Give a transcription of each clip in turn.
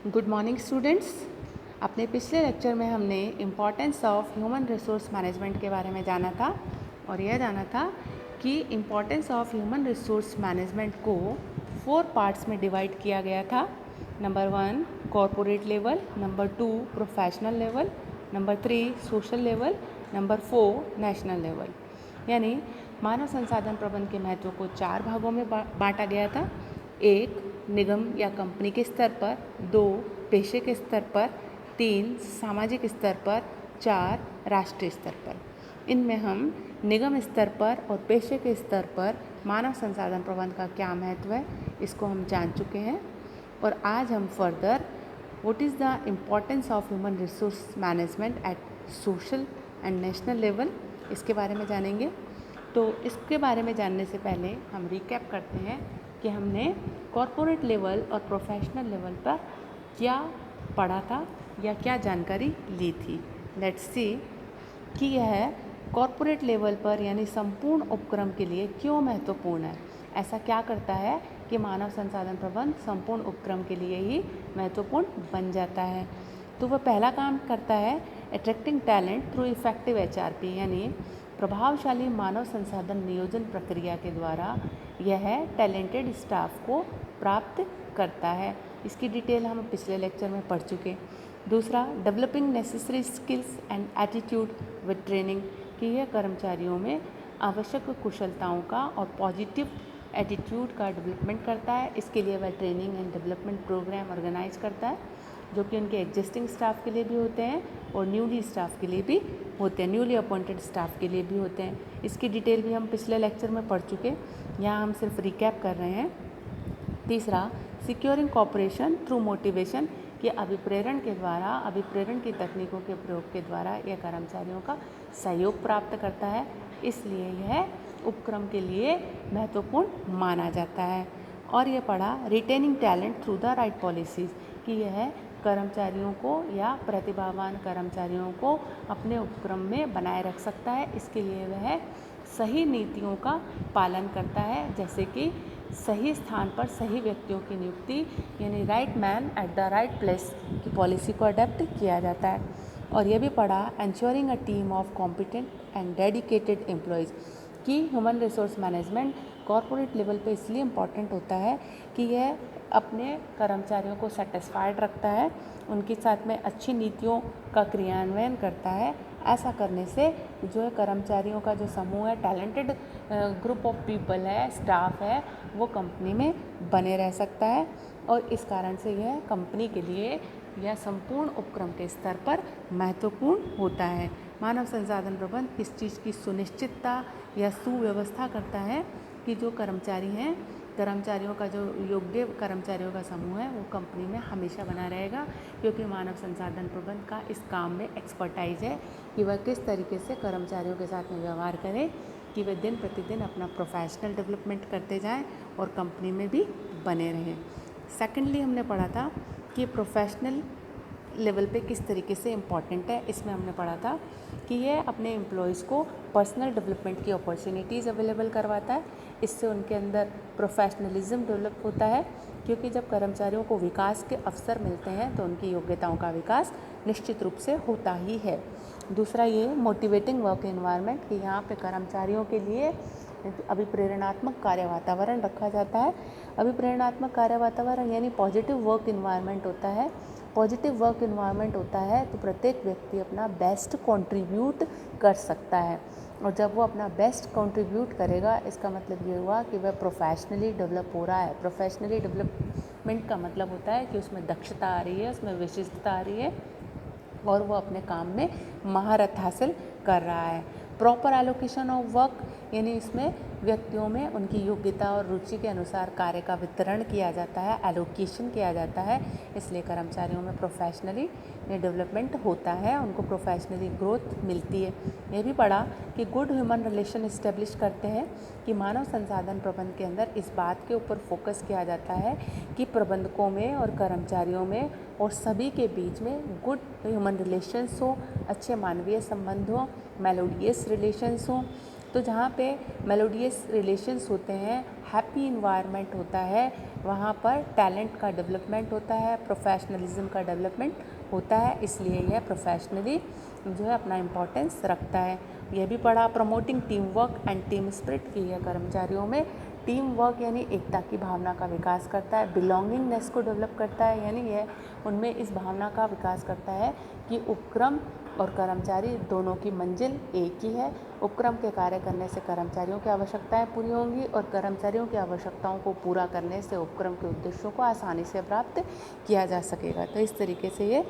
Good morning students. अपने पिछले lecture में हमने importance of human resource management के बारे में जाना था और यह जाना था कि importance of human resource management को 4 पार्ट्स में डिवाइड किया गया था। Number 1 corporate level, number 2 professional level, number 3 social level, number 4 national level. यानी मानव संसाधन प्रबंधन के महत्व को 4 भागों में बांटा गया था। 1 निगम या कंपनी के स्तर पर, 2 पेशे के स्तर पर, 3 सामाजिक स्तर पर, 4 राष्ट्रीय स्तर पर। इनमें हम निगम स्तर पर और पेशे के स्तर पर मानव संसाधन प्रबंधन का क्या महत्व है इसको हम जान चुके हैं। और आज हम further what is the importance of human resource management eight social and national level इसके बारे में जानेंगे। तो इसके बारे में जानने से पहले हम रिकैप करते हैं कि हमने कॉरपोरेट लेवल और प्रोफेशनल लेवल पर क्या पढ़ा था या क्या जानकारी ली थी। लेट्स सी कि यह कॉरपोरेट लेवल पर यानी संपूर्ण उपक्रम के लिए क्यों महत्वपूर्ण है। ऐसा क्या करता है कि मानव संसाधन प्रबंधन संपूर्ण उपक्रम के लिए ही महत्वपूर्ण बन जाता है। तो वह पहला काम करता है attracting talent through effective HRP, यानी प्रभावशाली मानव संसाधन नियोजन प्रक्रिया के द्वारा यह टैलेंटेड स्टाफ को प्राप्त करता है। इसकी डिटेल हम पिछले लेक्चर में पढ़ चुके। दूसरा, developing necessary skills and attitude with training, कि यह कर्मचारियों में आवश्यक कुशलताओं का और पॉजिटिव एटीट्यूड का डेवलपमेंट करता है। इसके लिए वह training and development program organise करता है जो कि उनके एग्जिस्टिंग स्टाफ के लिए भी होते हैं और न्यूली स्टाफ के लिए भी होते हैं, न्यूली अपॉइंटेड स्टाफ के लिए भी होते हैं। इसकी डिटेल भी हम पिछले लेक्चर में पढ़ चुके, यहाँ हम सिर्फ रिकैप कर रहे हैं। तीसरा, सिक्योरिंग कॉपरेशन थ्रू मोटिवेशन, कि अभिप्रेरण के द्वारा, अभिप्रेरण की तकनीकों के प्रयोग के द्वारा यह कर्मचारियों का सहयोग प्राप्त करता है, इसलिए यह उपक्रम के लिए महत्वपूर्ण माना जाता है। और यह पढ़ा retaining talent through the right policies, कि यह कर्मचारियों को या प्रतिभावान कर्मचारियों को अपने उपक्रम में बनाए रख सकता है। इसके लिए वह सही नीतियों का पालन करता है, जैसे कि सही स्थान पर सही व्यक्तियों की नियुक्ति, यानी right man at the right place की पॉलिसी को अडेप्ट किया जाता है। और यह भी पढ़ा ensuring a team of competent and dedicated employees, कि human resource management corporate level पे इसलिए इम्पॉर्टेंट होता है कि यह अपने कर्मचारियों को सेटिस्फाइड रखता है, उनके साथ में अच्छी नीतियों का क्रियान्वयन करता है। ऐसा करने से जो है कर्मचारियों का जो समूह है, टैलेंटेड ग्रुप ऑफ पीपल है, स्टाफ है, वो कंपनी में बने रह सकता है। और इस कारण से यह कंपनी के लिए या संपूर्ण उपक्रम के स्तर पर महत्वपूर्ण होता है। मानव संसाधन प्रबंधन इस चीज़ की सुनिश्चितता या सुव्यवस्था करता है कि जो कर्मचारी हैं, कर्मचारियों का जो योग्य कर्मचारियों का समूह है वो कंपनी में हमेशा बना रहेगा, क्योंकि मानव संसाधन प्रबंधन का इस काम में एक्सपर्टाइज है कि वह किस तरीके से कर्मचारियों के साथ में व्यवहार करें कि वे दिन प्रतिदिन अपना प्रोफेशनल डेवलपमेंट करते जाएं और कंपनी में भी बने रहें। सेकेंडली हमने पढ़ा था कि प्रोफेशनल लेवल पे किस तरीके से इम्पॉर्टेंट है। इसमें हमने पढ़ा था कि यह अपने एम्प्लॉयज़ को पर्सनल डेवलपमेंट की अपॉर्चुनिटीज़ अवेलेबल करवाता है। इससे उनके अंदर प्रोफेशनलिज्म डेवलप होता है, क्योंकि जब कर्मचारियों को विकास के अवसर मिलते हैं तो उनकी योग्यताओं का विकास निश्चित रूप से होता ही है। दूसरा, ये मोटिवेटिंग वर्क एनवायरनमेंट, कि यहाँ पे कर्मचारियों के लिए अभिप्रेरणात्मक कार्य वातावरण रखा जाता है। अभिप्रेरणात्मक कार्य वातावरण यानी पॉजिटिव वर्क एनवायरनमेंट होता है। पॉजिटिव वर्क एनवायरनमेंट होता है तो प्रत्येक व्यक्ति अपना बेस्ट कंट्रीब्यूट कर सकता है, और जब वो अपना बेस्ट कंट्रीब्यूट करेगा इसका मतलब ये हुआ कि वह प्रोफेशनली डेवलप हो रहा है। प्रोफेशनली डेवलपमेंट का मतलब होता है कि उसमें दक्षता आ रही है, उसमें विशिष्टता आ रही है और वो अपने काम में महारत हासिल कर रहा है। प्रॉपर एलोकेशन ऑफ वर्क, यानी इसमें व्यक्तियों में उनकी योग्यता और रुचि के अनुसार कार्य का वितरण किया जाता है, एलोकेशन किया जाता है, इसलिए कर्मचारियों में प्रोफेशनली डेवलपमेंट होता है, उनको प्रोफेशनली ग्रोथ मिलती है। ये भी पढ़ा कि गुड ह्यूमन रिलेशन इस्टेब्लिश करते हैं, कि मानव संसाधन प्रबंधन के अंदर इस बात के ऊपर फोकस किया जाता है कि प्रबंधकों में और कर्मचारियों में और सभी के बीच में गुड ह्यूमन रिलेशंस हो, अच्छे मानवीय संबंध हो, मेलोडियस रिलेशंस हो, तो जहाँ पे मेलोडियस रिलेशंस होते हैं, हैप्पी इन्वायरमेंट होता है, वहाँ पर टैलेंट का डेवलपमेंट होता है, प्रोफेशनलिज्म का डेवलपमेंट होता है। इसलिए यह प्रोफेशनली जो है अपना इम्पोर्टेंस रखता है। यह भी पढ़ा promoting team work and team spirit की यह कर्मचारियों में टीम वर्क यानी एकता की भावना का विकास करता है, बिलोंगिंगनेस को डेवलप करता है, यानी यह उनमें इस भावना का विकास करता है कि उपक्रम और कर्मचारी दोनों की मंजिल एक ही है। उपक्रम के कार्य करने से कर्मचारियों की आवश्यकताएं पूरी होंगी और कर्मचारियों की आवश्यकताओं को पूरा करने से उपक्रम के उद्देश्यों को आसानी से प्राप्त किया जा सकेगा। तो इस तरीके से ये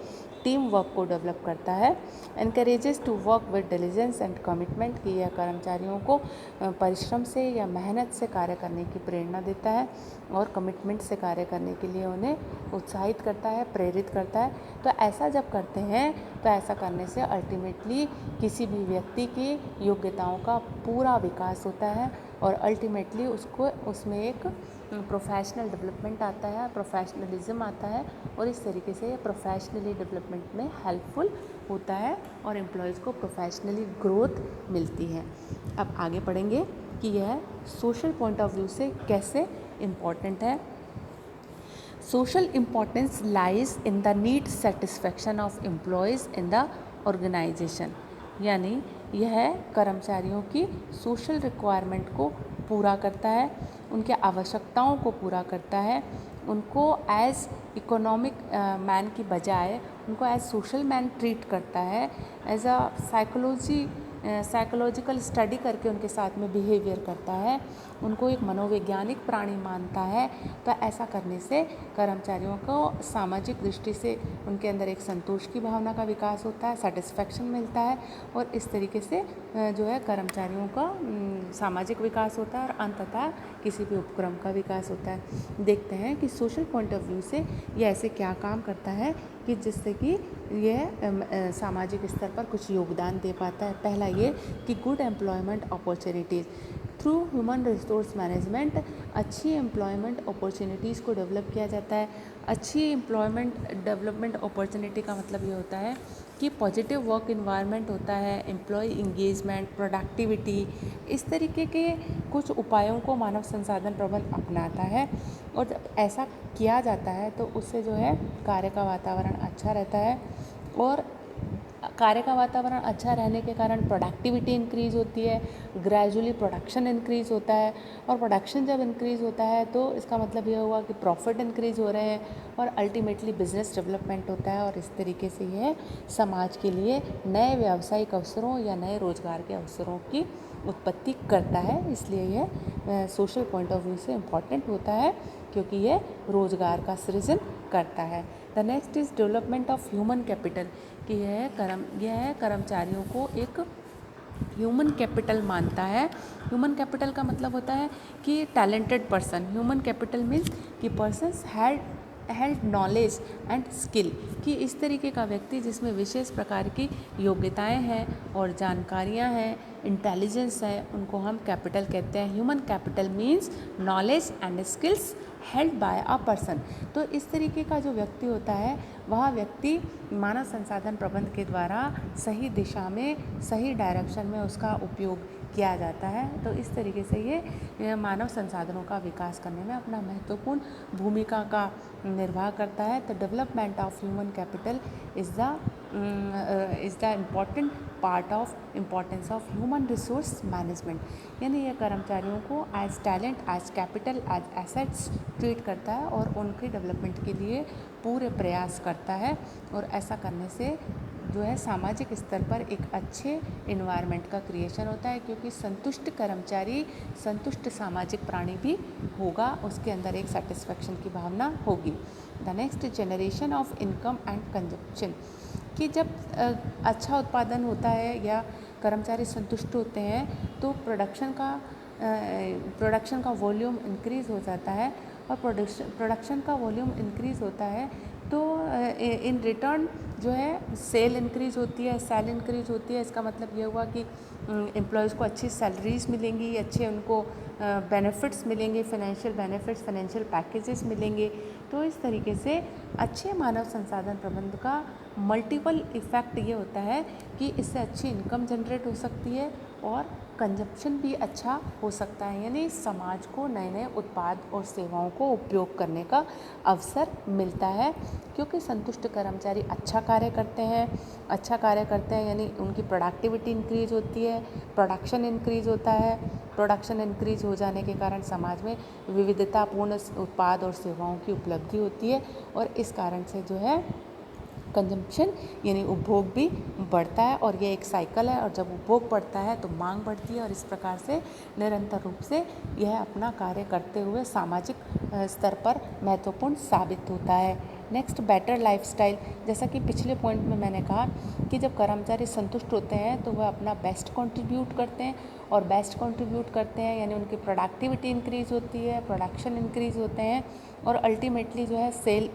टीम वर्क को डेवलप करता है। Encourages to work with diligence and commitment की यह कर्मचारियों को परिश्रम से या मेहनत से कार्य करने की प्रेरणा देता है और कमिटमेंट से कार्य करने के लिए उन्हें उत्साहित करता है, प्रेरित करता है। तो ऐसा जब करते हैं तो ऐसा करने से अल्टीमेटली किसी भी व्यक्ति की योग्यताओं का पूरा विकास होता है और अल्टीमेटली उसको उसमें एक प्रोफेशनल डेवलपमेंट आता है, प्रोफेशनलिज्म आता है और इस तरीके से ये प्रोफेशनली डेवलपमेंट में हेल्पफुल होता है और एम्प्लॉयज़ को प्रोफेशनली ग्रोथ मिलती है। अब आगे पढ़ेंगे कि यह सोशल पॉइंट ऑफ व्यू से कैसे इम्पॉर्टेंट है। Social importance lies in the need satisfaction of employees in the organisation, यानी यह कर्मचारियों की सोशल रिक्वायरमेंट को पूरा करता है, उनके आवश्यकताओं को पूरा करता है, उनको एज इकोनॉमिक मैन की बजाय उनको एज सोशल मैन ट्रीट करता है, एज अ साइकोलॉजिकल स्टडी करके उनके साथ में बिहेवियर करता है, उनको एक मनोवैज्ञानिक प्राणी मानता है। तो ऐसा करने से कर्मचारियों को सामाजिक दृष्टि से उनके अंदर एक संतोष की भावना का विकास होता है, सेटिस्फैक्शन मिलता है और इस तरीके से जो है कर्मचारियों का सामाजिक विकास होता है और अंततः किसी भी उपक्रम का विकास होता है। देखते हैं कि सोशल पॉइंट ऑफ व्यू से ये ऐसे क्या काम करता है कि जिससे कि यह सामाजिक स्तर पर कुछ योगदान दे पाता है। पहला ये कि good employment opportunities through human resource management अच्छी एम्प्लॉयमेंट अपॉर्चुनिटीज़ को डेवलप किया जाता है। अच्छी एम्प्लॉयमेंट डेवलपमेंट अपॉर्चुनिटी का मतलब ये होता है कि पॉजिटिव वर्क इन्वायरमेंट होता है, एम्प्लॉय इंगेजमेंट, प्रोडक्टिविटी, इस तरीके के कुछ उपायों को मानव संसाधन प्रबंधन अपनाता है और जब ऐसा किया जाता है तो उससे जो है कार्य का वातावरण अच्छा रहता है और कार्य का वातावरण अच्छा रहने के कारण प्रोडक्टिविटी इंक्रीज़ होती है, ग्रेजुअली प्रोडक्शन इंक्रीज़ होता है और प्रोडक्शन जब इंक्रीज़ होता है तो इसका मतलब यह हुआ कि प्रॉफिट इंक्रीज़ हो रहे हैं और अल्टीमेटली बिजनेस डेवलपमेंट होता है और इस तरीके से यह समाज के लिए नए व्यावसायिक अवसरों या नए रोजगार के अवसरों की उत्पत्ति करता है। इसलिए यह सोशल पॉइंट ऑफ व्यू से इम्पॉर्टेंट होता है क्योंकि यह रोजगार का सृजन करता है। The next is development of human capital कि यह कर्मचारियों को एक ह्यूमन कैपिटल मानता है। ह्यूमन कैपिटल का मतलब होता है कि talented person. Human capital means कि persons held knowledge and skill, कि इस तरीके का व्यक्ति जिसमें विशेष प्रकार की योग्यताएं हैं और जानकारियां हैं, इंटेलिजेंस है, उनको हम कैपिटल कहते हैं। Human capital means knowledge and skills held by a person. तो इस तरीके का जो व्यक्ति होता है वह व्यक्ति मानव संसाधन प्रबंधन के द्वारा सही दिशा में, सही डायरेक्शन में उसका उपयोग किया जाता है। तो इस तरीके से ये मानव संसाधनों का विकास करने में अपना महत्वपूर्ण भूमिका का निर्वाह करता है। तो development of human capital is the important part of importance of human resource management, यानी यह कर्मचारियों को as talent, as capital, as assets treat करता है और उनके डेवलपमेंट के लिए पूरे प्रयास करता है और ऐसा करने से जो है सामाजिक स्तर पर एक अच्छे इन्वायरमेंट का क्रिएशन होता है क्योंकि संतुष्ट कर्मचारी संतुष्ट सामाजिक प्राणी भी होगा, उसके अंदर एक सेटिस्फैक्शन की भावना होगी। The next generation of income and consumption कि जब अच्छा उत्पादन होता है या कर्मचारी संतुष्ट होते हैं तो प्रोडक्शन का वॉल्यूम इंक्रीज़ हो जाता है और प्रोडक्शन का वॉल्यूम इंक्रीज़ होता है तो इन रिटर्न जो है सेल इंक्रीज़ होती है। सेल इंक्रीज़ होती है इसका मतलब ये हुआ कि एम्प्लॉयज़ को अच्छी सैलरीज मिलेंगी, अच्छे उनको बेनिफिट्स मिलेंगे, फाइनेंशियल बेनिफिट्स, फाइनेंशियल पैकेजेस मिलेंगे। तो इस तरीके से अच्छे मानव संसाधन प्रबंधन का मल्टीपल इफ़ेक्ट ये होता है कि इससे अच्छी इनकम जनरेट हो सकती है और कंजप्शन भी अच्छा हो सकता है, यानी समाज को नए नए उत्पाद और सेवाओं को उपयोग करने का अवसर मिलता है, क्योंकि संतुष्ट कर्मचारी अच्छा कार्य करते हैं यानी उनकी प्रोडक्टिविटी इंक्रीज होती है, प्रोडक्शन इंक्रीज होता है। प्रोडक्शन इंक्रीज हो जाने के कारण समाज में विविधतापूर्ण उत्पाद और सेवाओं की उपलब्धि होती है, और इस कारण से जो है कंजम्पशन यानी उपभोग भी बढ़ता है, और ये एक साइकिल है। और जब उपभोग बढ़ता है तो मांग बढ़ती है, और इस प्रकार से निरंतर रूप से यह अपना कार्य करते हुए सामाजिक स्तर पर महत्वपूर्ण साबित होता है। Next, better lifestyle. जैसा कि पिछले पॉइंट में मैंने कहा कि जब कर्मचारी संतुष्ट होते हैं तो वह अपना बेस्ट कंट्रीब्यूट करते हैं, और बेस्ट कंट्रीब्यूट करते हैं यानी उनकी प्रोडक्टिविटी इंक्रीज होती है, प्रोडक्शन इंक्रीज होते हैं, और अल्टीमेटली जो है सेल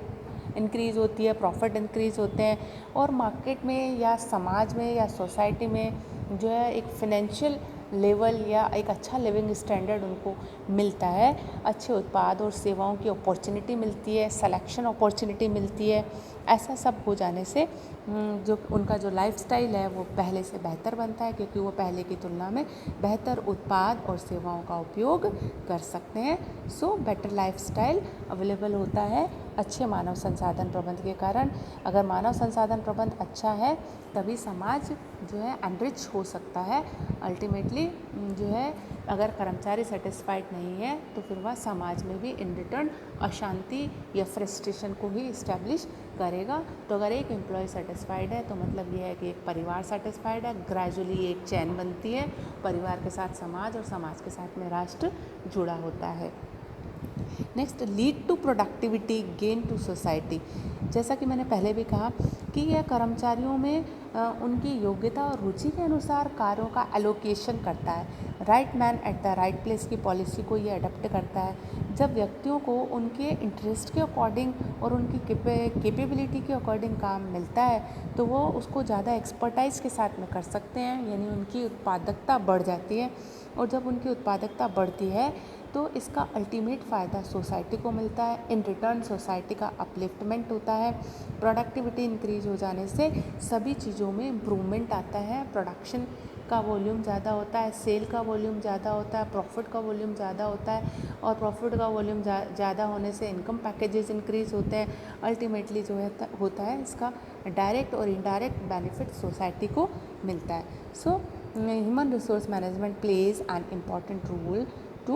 इंक्रीज़ होती है, प्रॉफिट इंक्रीज़ होते हैं, और मार्केट में या समाज में या सोसाइटी में जो है एक फाइनेंशियल लेवल या एक अच्छा लिविंग स्टैंडर्ड उनको मिलता है, अच्छे उत्पाद और सेवाओं की अपॉर्चुनिटी मिलती है, सिलेक्शन अपॉर्चुनिटी मिलती है। ऐसा सब हो जाने से जो उनका जो लाइफस्टाइल है वो पहले से बेहतर बनता है, क्योंकि वो पहले की तुलना में बेहतर उत्पाद और सेवाओं का उपयोग कर सकते हैं। सो बेटर लाइफस्टाइल अवेलेबल होता है अच्छे मानव संसाधन प्रबंध के कारण। अगर मानव संसाधन प्रबंध अच्छा है तभी समाज जो है एनरिच हो सकता है। अल्टीमेटली जो है अगर कर्मचारी सेटिस्फाइड नहीं है तो फिर वह समाज में भी इन रिटर्न अशांति या फ्रस्ट्रेशन को ही इस्टेब्लिश करेगा। तो अगर एक एम्प्लॉय सेटिस्फाइड है तो मतलब ये है कि एक परिवार सेटिस्फाइड है, ग्रेजुअली एक चैन बनती है, परिवार के साथ समाज और समाज के साथ में राष्ट्र जुड़ा होता है। Next, lead to productivity gain to society. जैसा कि मैंने पहले भी कहा कि यह कर्मचारियों में उनकी योग्यता और रुचि के अनुसार कार्यों का एलोकेशन करता है। Right man at the right place की पॉलिसी को ये अडॉप्ट करता है। जब व्यक्तियों को उनके इंटरेस्ट के अकॉर्डिंग और उनकी कैपेबिलिटी के अकॉर्डिंग काम मिलता है तो वो उसको ज़्यादा एक्सपर्टाइज के साथ में कर सकते हैं, यानी उनकी उत्पादकता बढ़ जाती है। और जब उनकी उत्पादकता बढ़ती है तो इसका अल्टीमेट फ़ायदा सोसाइटी को मिलता है। इन रिटर्न सोसाइटी का अपलिफ्टमेंट होता है। प्रोडक्टिविटी इंक्रीज हो जाने से सभी चीज़ों में इम्प्रूवमेंट आता है। प्रोडक्शन का वॉल्यूम ज़्यादा होता है, सेल का वॉल्यूम ज़्यादा होता है, प्रॉफिट का वॉल्यूम ज़्यादा होता है, और प्रॉफिट का वॉल्यूम ज़्यादा होने से इनकम पैकेजेस इंक्रीज होते हैं। अल्टीमेटली जो है होता है इसका डायरेक्ट और इनडायरेक्ट बेनिफिट सोसाइटी को मिलता है। So human resource management plays an important role to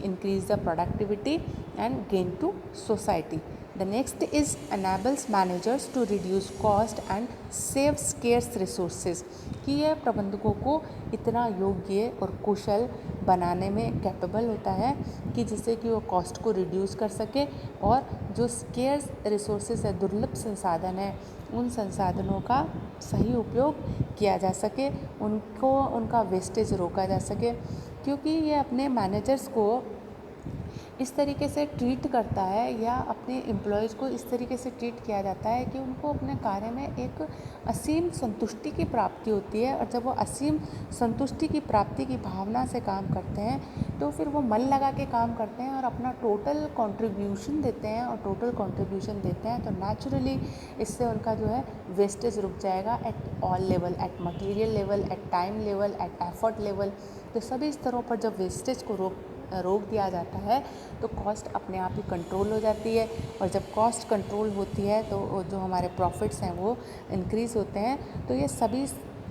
increase the productivity and gain to society. The next is enables managers to reduce cost and save scarce resources, कि यह प्रबंधकों को इतना योग्य और कुशल बनाने में कैपेबल होता है कि जिससे कि वो कॉस्ट को रिड्यूस कर सके, और जो स्केर्स रिसोर्सेज है, दुर्लभ संसाधन है, उन संसाधनों का सही उपयोग किया जा सके, उनको उनका वेस्टेज रोका जा सके। क्योंकि ये अपने मैनेजर्स को इस तरीके से ट्रीट करता है या अपने एम्प्लॉयज़ को इस तरीके से ट्रीट किया जाता है कि उनको अपने कार्य में एक असीम संतुष्टि की प्राप्ति होती है। और जब वो असीम संतुष्टि की प्राप्ति की भावना से काम करते हैं तो फिर वो मन लगा के काम करते हैं और अपना टोटल कंट्रीब्यूशन देते हैं, और टोटल कंट्रीब्यूशन देते हैं तो नेचुरली इससे उनका जो है वेस्टेज रुक जाएगा at all level, at material level, at time level, at effort level. तो सभी स्तरों पर जब वेस्टेज को रोक दिया जाता है तो कॉस्ट अपने आप ही कंट्रोल हो जाती है, और जब कॉस्ट कंट्रोल होती है तो जो हमारे प्रॉफिट्स हैं वो इंक्रीज़ होते हैं। तो ये सभी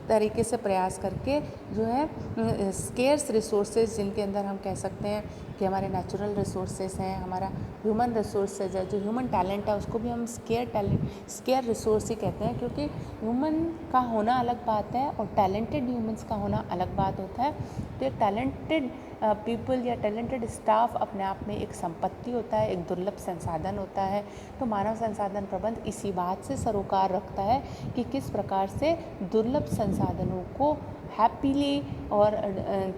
तरीके से प्रयास करके जो है स्केर्स रिसोर्सेज, जिनके अंदर हम कह सकते हैं कि हमारे नेचुरल रिसोर्सेज हैं, हमारा ह्यूमन रिसोर्सेज है, जो ह्यूमन टैलेंट है उसको भी हम स्केयर रिसोर्स ही कहते हैं, क्योंकि ह्यूमन का होना अलग बात है और टैलेंटेड ह्यूमंस का होना अलग बात होता है। तो एक टैलेंटेड पीपल या टैलेंटेड स्टाफ अपने आप में एक संपत्ति होता है, एक दुर्लभ संसाधन होता है। तो मानव संसाधन प्रबंध इसी बात से सरोकार रखता है कि किस प्रकार से दुर्लभ संसाधनों को हैप्पीली और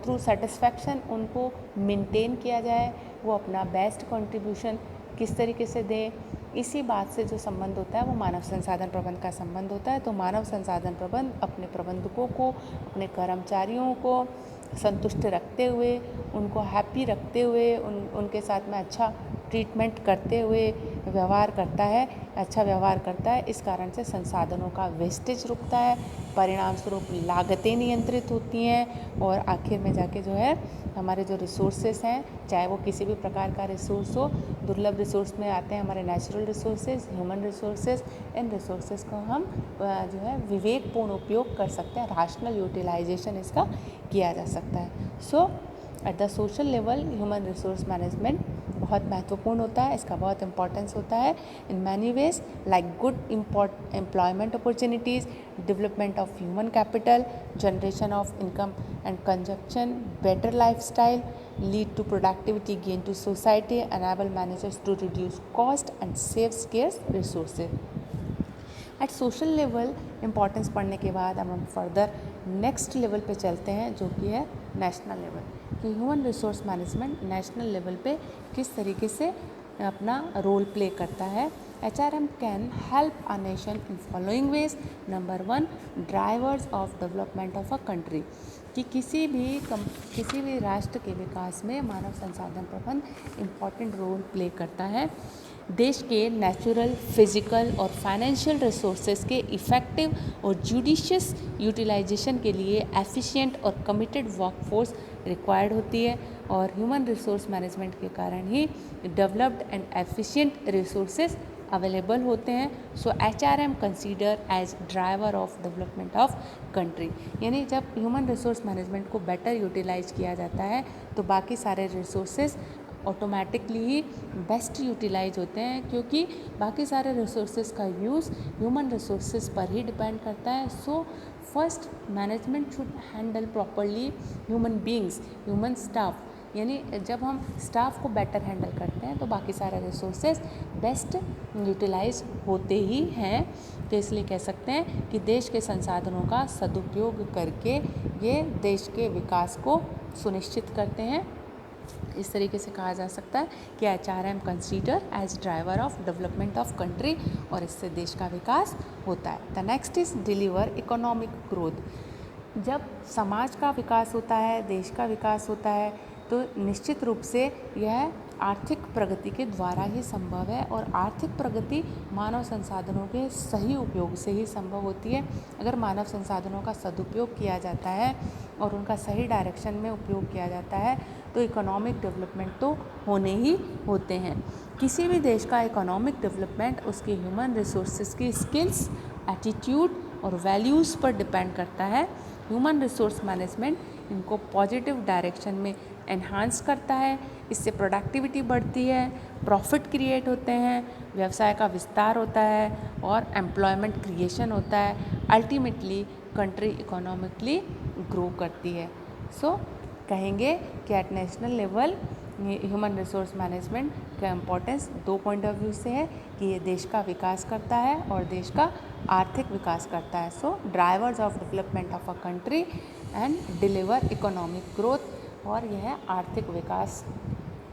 थ्रू सेटिस्फैक्शन उनको मेंटेन किया जाए, वो अपना बेस्ट कंट्रीब्यूशन किस तरीके से दें। इसी बात से जो संबंध होता है वो मानव संसाधन प्रबंध का संबंध होता है। तो मानव संसाधन प्रबंध अपने प्रबंधकों को, अपने कर्मचारियों को संतुष्ट रखते हुए, उनको हैप्पी रखते हुए, उनके साथ में अच्छा ट्रीटमेंट करते हुए व्यवहार करता है, अच्छा व्यवहार करता है। इस कारण से संसाधनों का वेस्टेज रुकता है, परिणाम स्वरूप लागतें नियंत्रित होती हैं और आखिर में जाके जो है हमारे जो रिसोर्सेस हैं, चाहे वो किसी भी प्रकार का रिसोर्स हो, दुर्लभ रिसोर्स में आते हैं हमारे नेचुरल रिसोर्सेज, ह्यूमन रिसोर्सेज। इन रिसोर्सेज को हम जो है विवेकपूर्ण उपयोग कर सकते हैं, राशनल यूटिलाइजेशन इसका किया जा सकता है। So at the social level human resource management बहुत महत्वपूर्ण होता है, इसका बहुत इंपॉर्टेंस होता है in many ways, like good employment opportunities, development of human capital, generation of income and consumption, better lifestyle, lead to productivity gain to society, enable managers to reduce cost and save scarce resources. At social level importance पढ़ने के बाद अब हम further next level पे चलते हैं, जो कि है नेशनल लेवल, कि human resource management national level पे किस तरीके से अपना रोल प्ले करता है। HRM can help a nation in following veg. Number 1, drivers of development of a country, कि किसी भी राष्ट्र के विकास में मानव संसाधन प्रबंधन इम्पॉर्टेंट रोल प्ले करता है। देश के नेचुरल, फिजिकल और फाइनेंशियल रिसोर्सेज के इफ़ेक्टिव और जुडिशियस यूटिलाइजेशन के लिए एफिशिएंट और कमिटेड वर्कफोर्स रिक्वायर्ड होती है, और ह्यूमन रिसोर्स मैनेजमेंट के कारण ही developed and efficient resources available होते हैं। So HRM consider as driver of development of country, यानी जब ह्यूमन रिसोर्स मैनेजमेंट को बेटर यूटिलाइज किया जाता है तो बाकी सारे रिसोर्सेज ऑटोमेटिकली ही बेस्ट यूटिलाइज होते हैं, क्योंकि बाकी सारे रिसोर्सेज का यूज़ ह्यूमन रिसोर्सेज पर ही डिपेंड करता है। So first management should handle properly human beings, human staff, यानी जब हम स्टाफ को बेटर हैंडल करते हैं तो बाकी सारे रिसोर्सेज बेस्ट यूटिलाइज होते ही हैं। तो इसलिए कह सकते हैं कि देश के संसाधनों का सदुपयोग करके ये देश के विकास को सुनिश्चित करते हैं। इस तरीके से कहा जा सकता है कि HRM consider as driver of development of country, और इससे देश का विकास होता है। The next is deliver economic growth. जब समाज का विकास होता है, देश का विकास होता है, तो निश्चित रूप से यह आर्थिक प्रगति के द्वारा ही संभव है, और आर्थिक प्रगति मानव संसाधनों के सही उपयोग से ही संभव होती है। अगर मानव संसाधनों का सदुपयोग किया जाता है और उनका सही डायरेक्शन में उपयोग किया जाता है तो इकोनॉमिक डेवलपमेंट तो होने ही होते हैं। किसी भी देश का इकोनॉमिक डेवलपमेंट उसके ह्यूमन रिसोर्सेज की स्किल्स, एटीट्यूड और वैल्यूज़ पर डिपेंड करता है। ह्यूमन रिसोर्स मैनेजमेंट इनको पॉजिटिव डायरेक्शन में एनहांस करता है, इससे प्रोडक्टिविटी बढ़ती है, प्रॉफिट क्रिएट होते हैं, व्यवसाय का विस्तार होता है और एम्प्लॉयमेंट क्रिएशन होता है। अल्टीमेटली कंट्री इकोनॉमिकली ग्रो करती है। सो कहेंगे कि at national level human resource management का इम्पोर्टेंस 2 पॉइंट ऑफ व्यू से है कि ये देश का विकास करता है और देश का आर्थिक विकास करता है। So drivers of development of a country and deliver economic growth, और यह आर्थिक विकास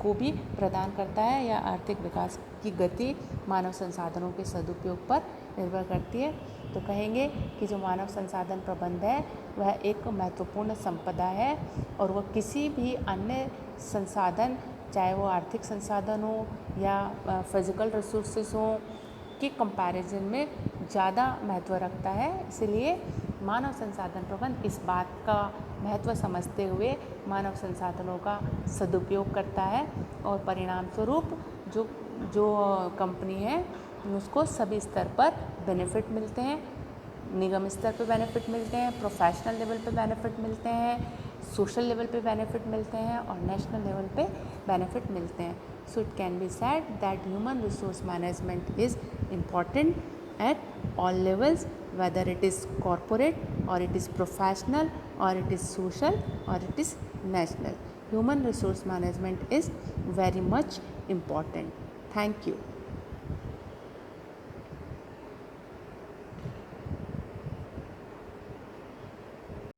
को भी प्रदान करता है, या आर्थिक विकास की गति मानव संसाधनों के सदुपयोग पर निर्भर करती है। तो कहेंगे कि जो मानव संसाधन प्रबंध है वह एक महत्वपूर्ण संपदा है, और वह किसी भी अन्य संसाधन, चाहे वो आर्थिक संसाधन हो या फिजिकल रिसोर्सेज हो, के कंपैरिजन में ज़्यादा महत्व रखता है। इसलिए मानव संसाधन प्रबंध इस बात का महत्व समझते हुए मानव संसाधनों का सदुपयोग करता है, और परिणाम स्वरूप जो कंपनी है उसको सभी स्तर पर बेनिफिट मिलते हैं। निगम स्तर पे बेनिफिट मिलते हैं, प्रोफेशनल लेवल पे बेनिफिट मिलते हैं, सोशल लेवल पे बेनिफिट मिलते हैं और नेशनल लेवल पे बेनिफिट मिलते हैं। So it can be said that human resource management is important at all levels, whether it is corporate or it is professional or it is social or it is national. Human resource management is very much important. Thank you.